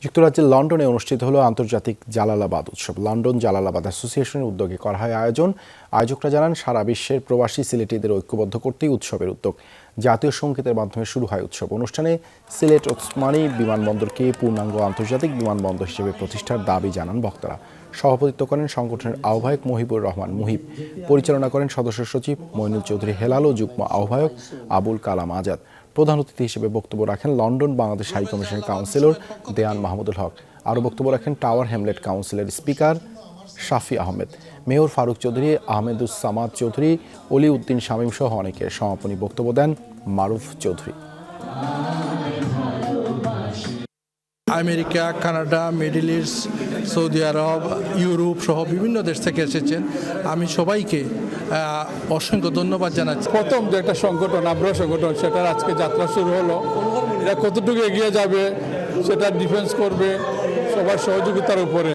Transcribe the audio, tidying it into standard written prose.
যুক্তরাজ্যের লন্ডনে অনুষ্ঠিত হলো আন্তর্জাতিক জালালাবাদ উৎসব। লন্ডন জালালাবাদ অ্যাসোসিয়েশনের উদ্যোগে করা হয় আয়োজন। আয়োজকরা জানান, সারা বিশ্বের প্রবাসী সিলেটিদের ঐক্যবদ্ধ করতেই উৎসবের উদ্যোগ। জাতীয় সংগীতের মাধ্যমে শুরু হয় উৎসব। অনুষ্ঠানে সিলেট ওসমানী বিমানবন্দরকে পূর্ণাঙ্গ আন্তর্জাতিক বিমানবন্দর হিসেবে প্রতিষ্ঠার দাবি জানান বক্তারা। সভাপতিত্ব করেন সংগঠনের আহ্বায়ক মহিবুর রহমান মুহিব। পরিচালনা করেন সদস্য সচিব মইনুল চৌধুরী হেলাল ও যুগ্ম আহ্বায়ক আবুল কালাম আজাদ। প্রধান অতিথি হিসেবে বক্তব্য রাখেন লন্ডন বাংলাদেশ হাই কমিশনের কাউন্সিলর দেয়ান মাহমুদুল হক। আরও বক্তব্য রাখেন টাওয়ার হ্যামলেট কাউন্সিলের স্পিকার শাফি আহমেদ, মেয়র ফারুক চৌধুরী, আহমেদুস সামাদ চৌধুরী, অলি উদ্দিন শামীম সহ অনেকে। সমাপনী বক্তব্য দেন মারুফ চৌধুরী। America, Canada, Middle East, Saudi Arab, Europe সহ বিভিন্ন দেশ থেকে এসেছেন। আমি সবাইকে অসংখ্য ধন্যবাদ জানাচ্ছি। প্রথম যে একটা সংগঠন, আগ্রহ সংগঠন, সেটার আজকে যাত্রা শুরু হলো। এটা কতটুকু এগিয়ে যাবে সেটা ডিফেন্স করবে সবার সহযোগিতার উপরে।